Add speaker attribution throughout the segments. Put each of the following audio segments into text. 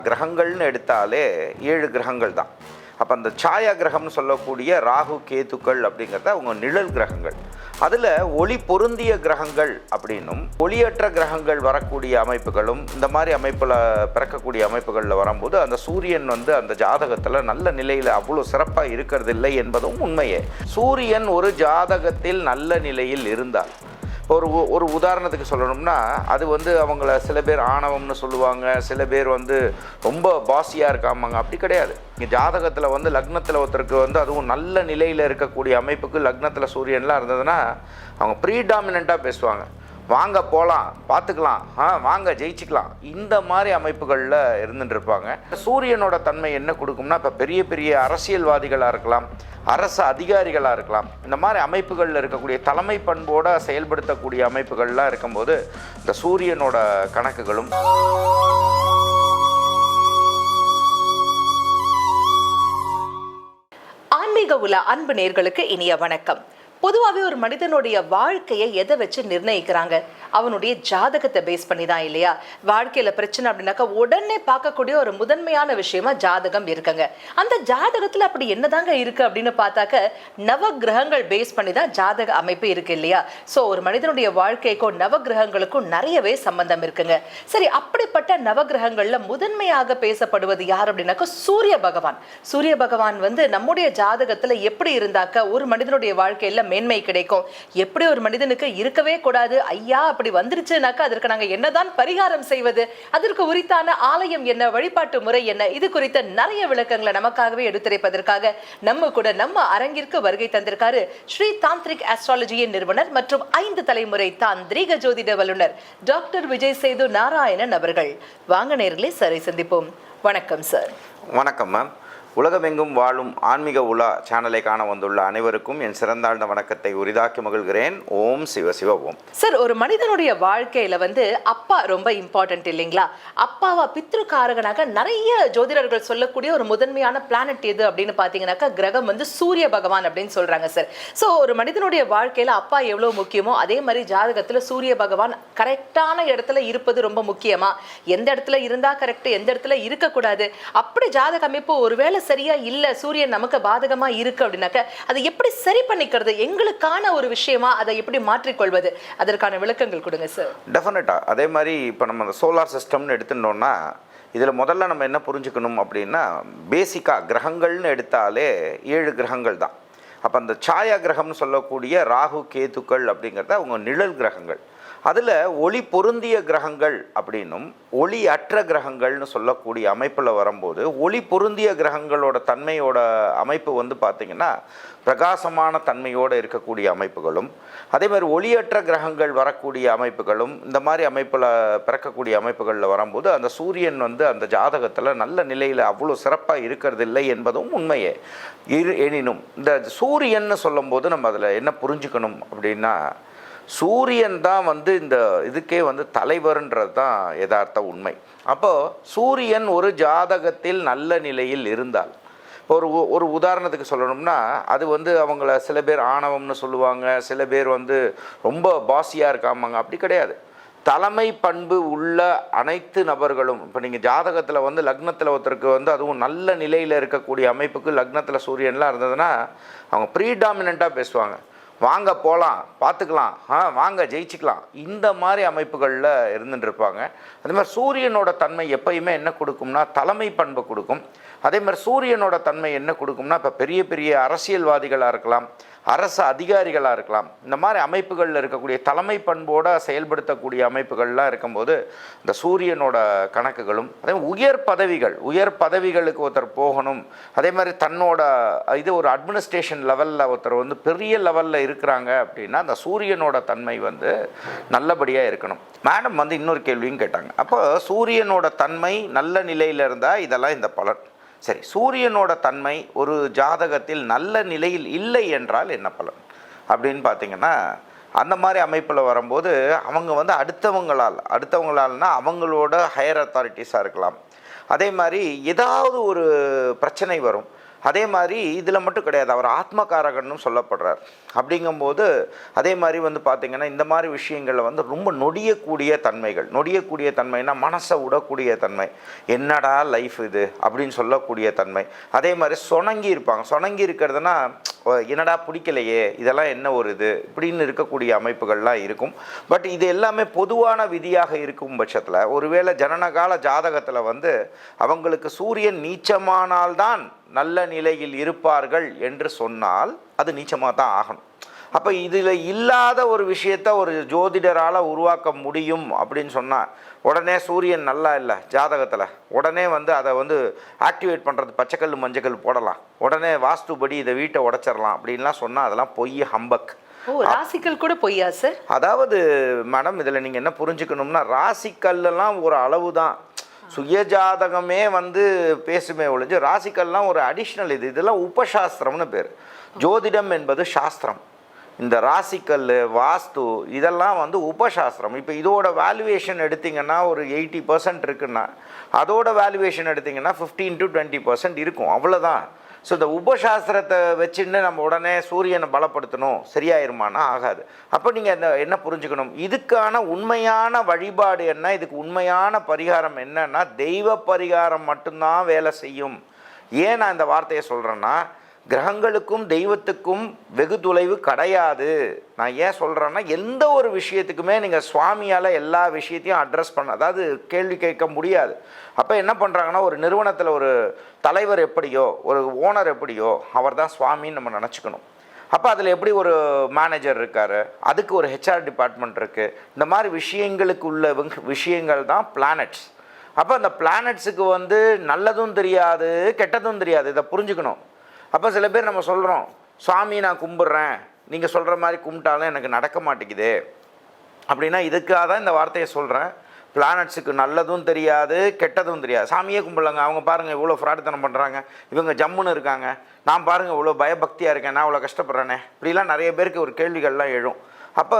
Speaker 1: கிரகங்கள்னு எடுத்தாலே 7 கிரகங்கள் தான். அப்போ அந்த சாயா கிரகம்னு சொல்லக்கூடிய ராகு கேதுக்கள் அப்படிங்கிறத அவங்க நிழல் கிரகங்கள். அதில் ஒளி பொருந்திய கிரகங்கள் அப்படின்னும் ஒளியற்ற கிரகங்கள் வரக்கூடிய அமைப்புகளும் இந்த மாதிரி அமைப்பில் பிறக்கக்கூடிய அமைப்புகளில் வரும்போது அந்த சூரியன் அந்த ஜாதகத்தில் நல்ல நிலையில் அவ்வளோ சிறப்பாக இருக்கிறது இல்லை என்பதும் உண்மையே. சூரியன் ஒரு ஜாதகத்தில் நல்ல நிலையில் இருந்தால் ஒரு உதாரணத்துக்கு சொல்லணும்னா அது அவங்கள சில பேர் ஆணவம்னு சொல்லுவாங்க, சில பேர் ரொம்ப பாசியாக இருக்காமாங்க. அப்படி கிடையாது. இங்கே ஜாதகத்தில் லக்னத்தில் ஒருத்தருக்கு அதுவும் நல்ல நிலையில் இருக்கக்கூடிய அமைப்புக்கு லக்னத்தில் சூரியன்லாம் இருந்ததுன்னா அவங்க ப்ரீடாமினண்ட்டாக பேசுவாங்க. வாங்க போகலாம், பார்த்துக்கலாம், வாங்க ஜெயிச்சிக்கலாம், இந்த மாதிரி அமைப்புகளில் இருந்துட்டு இருப்பாங்க. சூரியனோட தன்மை என்ன கொடுக்கும்னா இப்போ பெரிய பெரிய அரசியல்வாதிகளாக இருக்கலாம், அரசு அதிகாரிகளாக இருக்கலாம், இந்த மாதிரி அமைப்புகளில் இருக்கக்கூடிய தலைமை பண்போடு செயல்படுத்தக்கூடிய அமைப்புகள்லாம் இருக்கும்போது இந்த சூரியனோட கணக்குகளும்
Speaker 2: ஆன்மீக உலா அன்பு நேயர்களுக்கு இனிய வணக்கம். பொதுவாகவே ஒரு மனிதனுடைய வாழ்க்கையை எதை வச்சு நிர்ணயிக்கிறாங்க? அவனுடைய ஜாதகத்தை பேஸ் பண்ணி தான் இல்லையா? வாழ்க்கையில் பிரச்சனை அப்படின்னாக்கா உடனே பார்க்கக்கூடிய ஒரு முதன்மையான விஷயமா ஜாதகம் இருக்குங்க. அந்த ஜாதகத்தில் அப்படி என்னதாங்க இருக்கு அப்படின்னு பார்த்தாக்க நவ கிரகங்கள் பேஸ் பண்ணி தான் ஜாதக அமைப்பு இருக்கு இல்லையா? ஸோ ஒரு மனிதனுடைய வாழ்க்கைக்கும் நவ கிரகங்களுக்கும் நிறையவே சம்பந்தம் இருக்குங்க. சரி, அப்படிப்பட்ட நவ கிரகங்கள்ல முதன்மையாக பேசப்படுவது யார் அப்படின்னாக்கா சூரிய பகவான். சூரிய பகவான் நம்முடைய ஜாதகத்துல எப்படி இருந்தாக்க ஒரு மனிதனுடைய வாழ்க்கையில மேன்மை கிடைக்கும், எப்படி ஒரு மனிதனுக்கு இருக்கவே கூடாது, ஐயா அப்படி வந்துருச்சுனாக்கா அதற்கு நாங்க என்னதான் பரிகாரம் செய்வது, அதற்கு உரித்தான ஆலயம் என்ன, வழிபாட்டு முறை என்ன, இது குறித்த நிறைய விளக்கங்களை நமக்காகவே எடுத்துரைப்பதற்காக நம்ம அரங்கிற்கு வருகை தந்திருக்காரு ஸ்ரீ தாந்திரிக் ஆஸ்ட்ராலஜியின் நிறுவனர் மற்றும் 5 தலைமுறை தாந்திரிக ஜோதிட வல்லுநர் டாக்டர் விஜய் சேது நாராயணன் அவர்கள். வாங்க நேயர்களே, சரி சந்திப்போம். வணக்கம் சார்.
Speaker 1: வணக்கம் மேம். உலகமெங்கும் வாழும் ஆன்மீக உலா சேனலை காண வந்துள்ள அனைவருக்கும் என் சிறந்தாழ்ந்த வணக்கத்தை உரிதாக்கி மகிழ்கிறேன். ஓம் சிவ சிவ ஓம்.
Speaker 2: சார், ஒரு மனிதனுடைய வாழ்க்கையில அப்பா ரொம்ப இம்பார்ட்டன்ட் இல்லைங்களா? அப்பாவா பித்ருக்காரகனாக நிறைய ஜோதிடர்கள் சொல்லக்கூடிய ஒரு முதன்மையான பிளானட் எது அப்படின்னு பாத்தீங்கன்னாக்கா கிரகம் சூரிய பகவான் அப்படின்னு சொல்றாங்க சார். ஸோ ஒரு மனிதனுடைய வாழ்க்கையில அப்பா எவ்வளவு முக்கியமோ அதே மாதிரி ஜாதகத்துல சூரிய பகவான் கரெக்டான இடத்துல இருப்பது ரொம்ப முக்கியமா? எந்த இடத்துல இருந்தா கரெக்ட், எந்த இடத்துல இருக்கக்கூடாது, அப்படி ஜாதக அமைப்பு ஒருவேளை சரியா இல்ல, சூரியன் நமக்கு பாதகமா இருக்கு அப்படின்னாக்க அதை எப்படி சரி பண்ணிக்கிறது, எங்களுக்கான ஒரு விஷயமா அதை எப்படி மாற்றிக்கொள்வது, அதற்கான விளக்கங்கள் கொடுங்க சார்.
Speaker 1: டெஃபினட்டா. அதே மாதிரி இப்போ நம்ம அந்த சோலார் சிஸ்டம்னு எடுத்துட்டோம்னா இதில் முதல்ல நம்ம என்ன புரிஞ்சுக்கணும் அப்படின்னா, பேசிக்காக கிரகங்கள்னு எடுத்தாலே 7 கிரகங்கள் தான். அப்போ அந்த சாயா கிரகம்னு சொல்லக்கூடிய ராகு கேதுக்கள் அப்படிங்கிறத அவங்க நிழல் கிரகங்கள். அதில் ஒளி பொருந்திய கிரகங்கள் அப்படின்னும் ஒளி அற்ற கிரகங்கள்னு சொல்லக்கூடிய அமைப்பில் வரும்போது ஒளி பொருந்திய கிரகங்களோட தன்மையோட அமைப்பு பார்த்திங்கன்னா பிரகாசமான தன்மையோடு இருக்கக்கூடிய அமைப்புகளும், அதே மாதிரி ஒளியற்ற கிரகங்கள் வரக்கூடிய அமைப்புகளும் இந்த மாதிரி அமைப்பில் பிறக்கக்கூடிய அமைப்புகளில் வரும்போது அந்த சூரியன் அந்த ஜாதகத்தில் நல்ல நிலையில் அவ்வளோ சிறப்பாக இருக்கிறது இல்லை என்பதும் உண்மையே. எனினும் இந்த சூரியன்னு சொல்லும்போது நம்ம அதில் என்ன புரிஞ்சுக்கணும் அப்படின்னா, சூரியன் தான் இந்த இதுக்கே தலைவர்ன்றது தான் யதார்த்த உண்மை. அப்போது சூரியன் ஒரு ஜாதகத்தில் நல்ல நிலையில் இருந்தால் ஒரு உதாரணத்துக்கு சொல்லணும்னா அது அவங்கள சில பேர் ஆணவம்னு சொல்லுவாங்க, சில பேர் ரொம்ப பாசியாக இருக்காமாங்க. அப்படி கிடையாது. தலைமை பண்பு உள்ள அனைத்து நபர்களும் இப்போ நீங்கள் ஜாதகத்தில் லக்னத்தில் ஒருத்தருக்கு அதுவும் நல்ல நிலையில் இருக்கக்கூடிய அமைப்புக்கு லக்னத்தில் சூரியன்லாம் இருந்ததுன்னா அவங்க ப்ரீடாமினண்ட்டாக பேசுவாங்க. வாங்க போகலாம், பார்த்துக்கலாம், வாங்க ஜெயிச்சிக்கலாம், இந்த மாதிரி அமைப்புகளில் இருந்துட்டு இருப்பாங்க. அதே மாதிரி சூரியனோட தன்மை எப்பயுமே என்ன கொடுக்கும்னா தலைமை பண்பு கொடுக்கும். அதே மாதிரி சூரியனோட தன்மை என்ன கொடுக்கும்னா இப்போ பெரிய பெரிய அரசியல்வாதிகளாக இருக்கலாம், அரசு அதிகாரிகளாக இருக்கலாம், இந்த மாதிரி அமைப்புகளில் இருக்கக்கூடிய தலைமை பண்போடு செயல்படுத்தக்கூடிய அமைப்புகள்லாம் இருக்கும்போது இந்த சூரியனோட கணக்குகளும், அதே மாதிரி உயர் பதவிகளுக்கு ஒருத்தர் போகணும், அதே மாதிரி தன்னோட இது ஒரு அட்மினிஸ்ட்ரேஷன் லெவலில் ஒருத்தர் பெரிய லெவலில் இருக்கிறாங்க அப்படின்னா அந்த சூரியனோட தன்மை நல்லபடியாக இருக்கணும். மேடம் இன்னொரு கேள்வியும் கேட்டாங்க. அப்போ சூரியனோட தன்மை நல்ல நிலையில் இருந்தால் இதெல்லாம் இந்த பலன். சரி, சூரியனோட தன்மை ஒரு ஜாதகத்தில் நல்ல நிலையில் இல்லை என்றால் என்ன பலன் அப்படின்னு பார்த்தீங்கன்னா, அந்த மாதிரி அமைப்பில் வரும்போது அவங்க அடுத்தவங்களால்னா அவங்களோட ஹையர் அத்தாரிட்டிஸாக இருக்கலாம். அதே மாதிரி ஏதாவது ஒரு பிரச்சனை வரும். அதே மாதிரி இதில் மட்டும் கிடையாது, அவர் ஆத்மகாரகன்னு சொல்லப்படுறார். அப்படிங்கும்போது அதே மாதிரி வந்து பார்த்திங்கன்னா இந்த மாதிரி விஷயங்களில் வந்து ரொம்ப நொடியக்கூடிய தன்மைகள், நொடியக்கூடிய தன்மைனா மனசை விடக்கூடிய தன்மை, என்னடா லைஃப் இது அப்படின்னு சொல்லக்கூடிய தன்மை. அதே மாதிரி சொணங்கி இருப்பாங்க. சொணங்கி இருக்கிறதுனா என்னடா பிடிக்கலையே, இதெல்லாம் என்ன ஒரு இது இப்படின்னு இருக்கக்கூடிய அமைப்புகள்லாம் இருக்கும். பட் இது எல்லாமே பொதுவான விதியாக இருக்கும் பட்சத்தில், ஒருவேளை ஜனனகால ஜாதகத்தில் வந்து அவங்களுக்கு சூரியன் நீச்சமானால்தான் நல்ல நிலையில் இருப்பார்கள் என்று சொன்னால் அது நீச்சமாக தான் ஆகணும். அப்போ இதில் இல்லாத ஒரு விஷயத்தை ஒரு ஜோதிடரால் உருவாக்க முடியும் அப்படின்னு சொன்னால், உடனே சூரியன் நல்லா இல்லை ஜாதகத்தில், உடனே வந்து அதை வந்து ஆக்டிவேட் பண்ணுறது பச்சைக்கல் மஞ்சக்கல் போடலாம், உடனே வாஸ்துபடி இதை வீட்டை உடைச்சிடலாம் அப்படின்லாம் சொன்னால் அதெல்லாம் பொய், ஹம்பக்.
Speaker 2: ராசிக்கல் கூட பொய்யா சார்?
Speaker 1: அதாவது மேடம், இதில் நீங்கள் என்ன புரிஞ்சுக்கணும்னா, ராசிக்கல்லாம் ஒரு அளவு தான், சுயஜாதகமே வந்து பேசுமே ஒழிஞ்சு ராசிக்கல்லாம் ஒரு அடிஷ்னல். இதெல்லாம் உபசாஸ்திரம்னு பேர். ஜோதிடம் என்பது சாஸ்திரம். இந்த ராசிக்கல், வாஸ்து இதெல்லாம் வந்து உபசாஸ்திரம். இப்போ இதோட வேல்யூவேஷன் எடுத்திங்கன்னா ஒரு 80% இருக்குன்னா, அதோட வேல்யூவேஷன் எடுத்திங்கன்னா 15 to 20% இருக்கும், அவ்வளோதான். ஸோ இந்த உபசாஸ்திரத்தை வச்சுன்னு நம்ம உடனே சூரியனை பலப்படுத்தணும் சரியாயிருமானா ஆகாது. அப்போ நீங்கள் என்ன புரிஞ்சுக்கணும், இதுக்கான உண்மையான வழிபாடு என்ன, இதுக்கு உண்மையான பரிகாரம் என்னன்னா தெய்வ பரிகாரம் மட்டும்தான் வேலை செய்யும். ஏன் நான் இந்த வார்த்தையை சொல்கிறேன்னா, கிரகங்களுக்கும் தெய்வத்துக்கும் வெகு தொலைவு கிடையாது. நான் ஏன் சொல்கிறேன்னா, எந்த ஒரு விஷயத்துக்குமே நீங்கள் சுவாமியால் எல்லா விஷயத்தையும் அட்ரஸ் பண்ண, அதாவது கேள்வி கேட்க முடியாது. அப்போ என்ன பண்ணுறாங்கன்னா, ஒரு நிறுவனத்தில் ஒரு தலைவர் எப்படியோ, ஒரு ஓனர் எப்படியோ, அவர் தான் சுவாமின்னு நம்ம நினச்சிக்கணும். அப்போ அதில் எப்படி ஒரு மேனேஜர் இருக்கார், அதுக்கு ஒரு ஹெச்ஆர் டிபார்ட்மெண்ட் இருக்குது. இந்த மாதிரி விஷயங்களுக்கு உள்ள விஷயங்கள் தான் பிளானட்ஸ். அப்போ அந்த பிளானட்ஸுக்கு வந்து நல்லதும் தெரியாது கெட்டதும் தெரியாது, இதை புரிஞ்சுக்கணும். அப்போ சில பேர் நம்ம சொல்கிறோம், சுவாமி நான் கும்பிட்றேன், நீங்கள் சொல்கிற மாதிரி கும்பிட்டாலும் எனக்கு நடக்க மாட்டேங்குது அப்படின்னா, இதுக்காக தான் இந்த வார்த்தையை சொல்கிறேன். பிளானட்ஸுக்கு நல்லதும் தெரியாது கெட்டதும் தெரியாது. சாமியே கும்பிடலங்க, அவங்க பாருங்கள் இவ்வளோ ஃப்ராடுத்தனம் பண்ணுறாங்க, இவங்க ஜம்முன்னு இருக்காங்க, நான் பாருங்கள் இவ்வளோ பயபக்தியாக இருக்கேன், நான் இவ்வளோ கஷ்டப்படுறேனே, இப்படிலாம் நிறைய பேருக்கு ஒரு கேள்விகள்லாம் எழும். அப்போ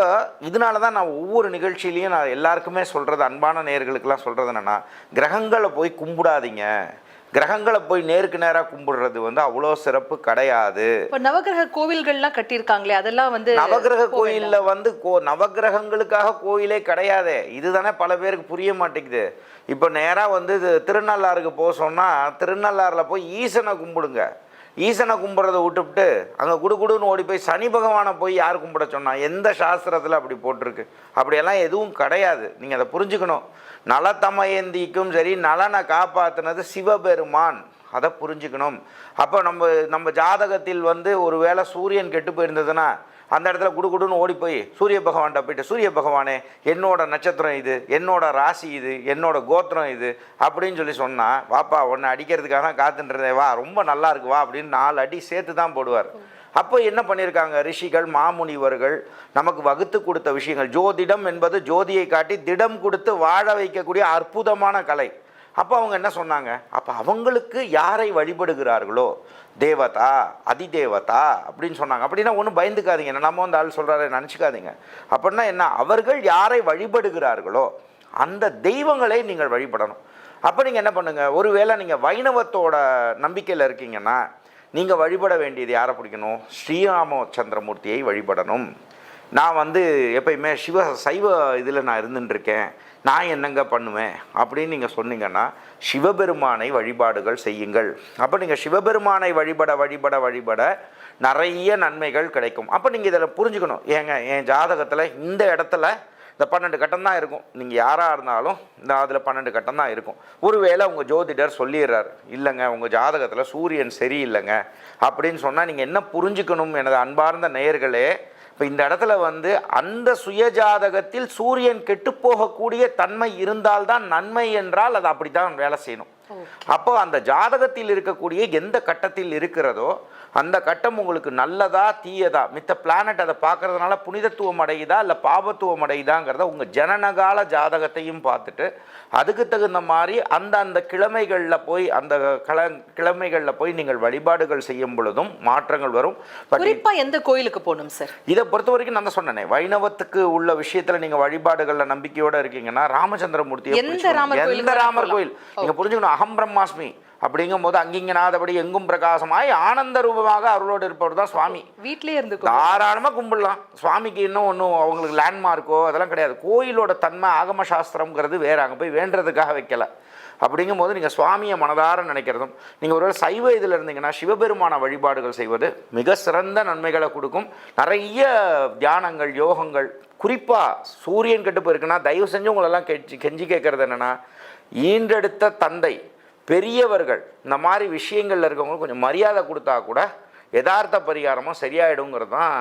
Speaker 1: இதனால தான் நான் ஒவ்வொரு நிகழ்ச்சியிலையும் நான் எல்லாருக்குமே சொல்கிறது, அன்பான நேயர்களுக்கெல்லாம் சொல்கிறது என்னென்னா, கிரகங்களை போய் கும்பிடாதீங்க. கிரகங்களை போய் நேருக்கு நேராக கும்பிடுறது வந்து அவ்வளோ சிறப்பு கிடையாது.
Speaker 2: இப்போ நவகிரக கோவில்கள்லாம் கட்டியிருக்காங்களே, அதெல்லாம் வந்து
Speaker 1: நவகிரக கோயிலில் வந்து நவகிரகங்களுக்காக கோயிலே கிடையாது. இதுதானே பல பேருக்கு புரிய மாட்டேங்குது. இப்போ நேராக வந்து திருநள்ளாறுக்கு போக சொன்னால், திருநள்ளாறில் போய் ஈசனை கும்பிடுங்க. ஈசனை கும்பிட்றத விட்டுவிட்டு அங்கே குடுகுடுன்னு ஓடி போய் சனி பகவானை போய் யார் கும்பிட சொன்னால், எந்த சாஸ்திரத்தில் அப்படி போட்டிருக்கு? அப்படியெல்லாம் எதுவும் கிடையாது. நீங்கள் அதை புரிஞ்சுக்கணும். நலத்தமயந்திக்கும் சரி, நலனை காப்பாற்றினது சிவபெருமான், அதை புரிஞ்சுக்கணும். அப்போ நம்ம ஜாதகத்தில் வந்து ஒரு வேளை சூரியன் கெட்டு போயிருந்ததுன்னா, அந்த இடத்துல குடுகுடுன்னு ஓடி போய் சூரிய பகவான்கிட்ட போயிட்டு, சூரிய பகவானே என்னோட நட்சத்திரம் இது, என்னோட ராசி இது, என்னோட கோத்திரம் இது அப்படின்னு சொல்லி சொன்னால், வாப்பா உன்னை அடிக்கிறதுக்காக தான் காத்துன்றதே, வா ரொம்ப நல்லா இருக்கு வா அப்படின்னு 4 அடி சேர்த்து தான் போடுவார். அப்போ என்ன பண்ணியிருக்காங்க ரிஷிகள், மாமுனிவர்கள் நமக்கு வகுத்து கொடுத்த விஷயங்கள். ஜோதிடம் என்பது ஜோதியை காட்டி திடம் கொடுத்து வாழ வைக்கக்கூடிய அற்புதமான கலை. அப்போ அவங்க என்ன சொன்னாங்க, அப்போ அவங்களுக்கு யாரை வழிபடுகிறார்களோ, தேவதா அதிதேவதா அப்படின்னு சொன்னாங்க. அப்படின்னா ஒன்றும் பயந்துக்காதீங்க, நம்ம வந்து ஆள் சொல்கிறாரு நினச்சிக்காதீங்க. அப்படின்னா என்ன, அவர்கள் யாரை வழிபடுகிறார்களோ அந்த தெய்வங்களை நீங்கள் வழிபடணும். அப்போ நீங்கள் என்ன பண்ணுங்கள், ஒருவேளை நீங்கள் வைணவத்தோட நம்பிக்கையில் இருக்கீங்கன்னா, நீங்கள் வழிபட வேண்டியது யாரை பிடிக்கணும், ஸ்ரீராமச்சந்திரமூர்த்தியை வழிபடணும். நான் வந்து எப்பயுமே சைவ இதில் நான் இருந்துட்டுருக்கேன், நான் என்னங்க பண்ணுவேன் அப்படின்னு நீங்கள் சொன்னீங்கன்னா, சிவபெருமானை வழிபாடுகள் செய்யுங்கள். அப்போ நீங்கள் சிவபெருமானை வழிபட நிறைய நன்மைகள் கிடைக்கும். அப்போ நீங்கள் இதில் புரிஞ்சுக்கணும், ஏங்க என் ஜாதகத்தில் இந்த இடத்துல இந்த 12 கட்டம் தான் இருக்கும், நீங்கள் யாராக இருந்தாலும் இந்த அதில் 12 கட்டம் தான் இருக்கும். ஒருவேளை உங்கள் ஜோதிடர் சொல்லிடுறார், இல்லைங்க உங்கள் ஜாதகத்தில் சூரியன் சரியில்லைங்க அப்படின்னு சொன்னால், நீங்கள் என்ன புரிஞ்சுக்கணும் எனது அன்பார்ந்த நேயர்களே, இப்போ இந்த இடத்துல வந்து அந்த சுயஜாதகத்தில் சூரியன் கெட்டுப்போகக்கூடிய தன்மை இருந்தால்தான் நன்மை என்றால் அது அப்படி தான் வேலை செய்யணும். அப்போ அந்த ஜாதகத்தில் இருக்கக்கூடிய எந்த கட்டத்தில் இருக்கிறதோ அந்த கட்டம் உங்களுக்கு நல்லதா தீயதா, மித்த பிளானட் அதை பார்க்கறதுனால புனிதத்துவம் அடையுதா இல்லை பாபத்துவம் அடையுதாங்கிறத உங்கள் ஜனனகால ஜாதகத்தையும் பார்த்துட்டு அதுக்கு தகுந்த மாதிரி அந்த கிழமைகளில் போய் கிழமைகளில் போய் நீங்கள் வழிபாடுகள் செய்யும் பொழுதும் மாற்றங்கள் வரும்.
Speaker 2: குறிப்பாக எந்த கோயிலுக்கு போகணும் சார்?
Speaker 1: இதை பொறுத்த வரைக்கும் நான் தான் சொன்னேனே, வைணவத்துக்கு உள்ள விஷயத்தில் நீங்கள் வழிபாடுகளில் நம்பிக்கையோடு இருக்கீங்கன்னா ராமச்சந்திரமூர்த்தி, எந்த ராமர் கோயில் நீங்கள் புரிஞ்சுக்கணும். அகம் பிரம்மாஸ்மி அப்படிங்கும்போது அங்கிங்கனாதபடி எங்கும் பிரகாசமாய் ஆனந்த ரூபமாக அருளோடு இருப்பவர் தான் சுவாமி.
Speaker 2: வீட்லயே இருந்து
Speaker 1: தாராளமாக கும்பிடலாம். சுவாமிக்கு இன்னும் ஒன்றும் அவங்களுக்கு லேண்ட்மார்க்கோ அதெல்லாம் கிடையாது. கோயிலோட தன்மை ஆகம சாஸ்திரம்ங்கிறது வேறு, அங்கே போய் வேண்டுறதுக்காக வைக்கல. அப்படிங்கும்போது நீங்கள் சுவாமியை மனதார நினைக்கிறதும், நீங்கள் ஒருவேளை சைவ இதில் இருந்தீங்கன்னா சிவபெருமான வழிபாடுகள் செய்வது மிக சிறந்த நன்மைகளை கொடுக்கும். நிறைய தியானங்கள், யோகங்கள், குறிப்பாக சூரியன் கெட்டு போயிருக்குன்னா தயவு செஞ்சு உங்களெல்லாம் கெஞ்சி கேட்குறது என்னென்னா, ஈன்றெடுத்த தந்தை பெரியவர்கள் இந்த மாதிரி விஷயங்களில் இருக்கவங்களுக்கு கொஞ்சம் மரியாதை கொடுத்தா கூட யதார்த்த பரிகாரமும் சரியாயிடுங்கிறது தான்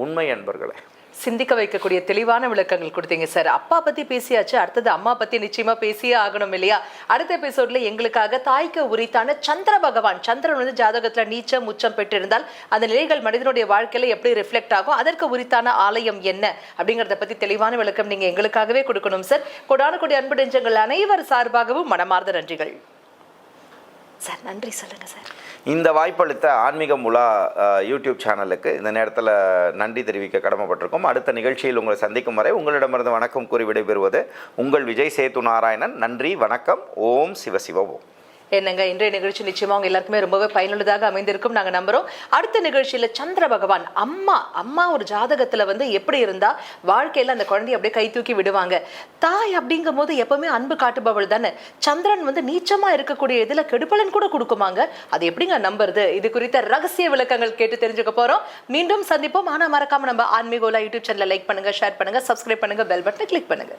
Speaker 1: உண்மை என்பர்களே.
Speaker 2: சிந்திக்க வைக்கக்கூடிய தெளிவான விளக்கங்கள் கொடுத்தீங்க சார். அப்பா பத்தி பேசியாச்சு, அடுத்தது அம்மா பத்தி நிச்சயமா பேசியே ஆகணும் இல்லையா? அடுத்த எபிசோட்ல எங்களுக்காக தாய்க்கு உரித்தான சந்திர பகவான், சந்திரன் வந்து ஜாதகத்துல நீச்சம் உச்சம் பெற்றிருந்தால் அந்த நிலைகள் மனிதனுடைய வாழ்க்கையில எப்படி ரிஃப்ளெக்ட் ஆகும், அதற்கு உரித்தான ஆலயம் என்ன அப்படிங்கறத பத்தி தெளிவான விளக்கம் நீங்க எங்களுக்காகவே கொடுக்கணும் சார். கொடான கொடி அன்பு நெஞ்சங்கள் அனைவர் சார்பாகவும் மனமார்ந்த நன்றிகள் சார். நன்றி சொல்லுங்க சார்.
Speaker 1: இந்த வாய்ப்பளித்த ஆன்மீகம் உலா யூடியூப் சேனலுக்கு இந்த நேரத்தில் நன்றி தெரிவிக்க கடமைப்பட்டிருக்கோம். அடுத்த நிகழ்ச்சியில் உங்களை சந்திக்கும் வரை உங்களிடமிருந்து வணக்கம் கூறி விடைபெறுவது உங்கள் விஜய் சேத்து நாராயணன். நன்றி, வணக்கம். ஓம் சிவசிவ ஓம்.
Speaker 2: என்னங்க, இன்றைய நிகழ்ச்சி நிச்சயமா அவங்க எல்லாருக்குமே ரொம்பவே பயனுள்ளதாக அமைந்திருக்கும் நாங்க நம்புறோம். அடுத்த நிகழ்ச்சியில சந்திர பகவான், அம்மா ஒரு ஜாதகத்துல வந்து எப்படி இருந்தா வாழ்க்கையில அந்த குழந்தைய அப்படியே கை தூக்கி விடுவாங்க. தாய் அப்படிங்கும் போது எப்பவுமே அன்பு காட்டுபவள் தானே. சந்திரன் வந்து நீச்சமா இருக்கக்கூடிய இதுல கெடுபலன் கூட கொடுக்குமாங்க. அது எப்படிங்க நம்புறது? இது குறித்த ரகசிய விளக்கங்கள் கேட்டு தெரிஞ்சுக்க போறோம். மீண்டும் சந்திப்போம். ஆனா மறக்காம நம்ம ஆன்மீக யூடியூப் சேனலை லைக் பண்ணுங்க, ஷேர் பண்ணுங்க, சப்ஸ்கிரைப் பண்ணுங்க, பெல் பட்டனை கிளிக் பண்ணுங்க.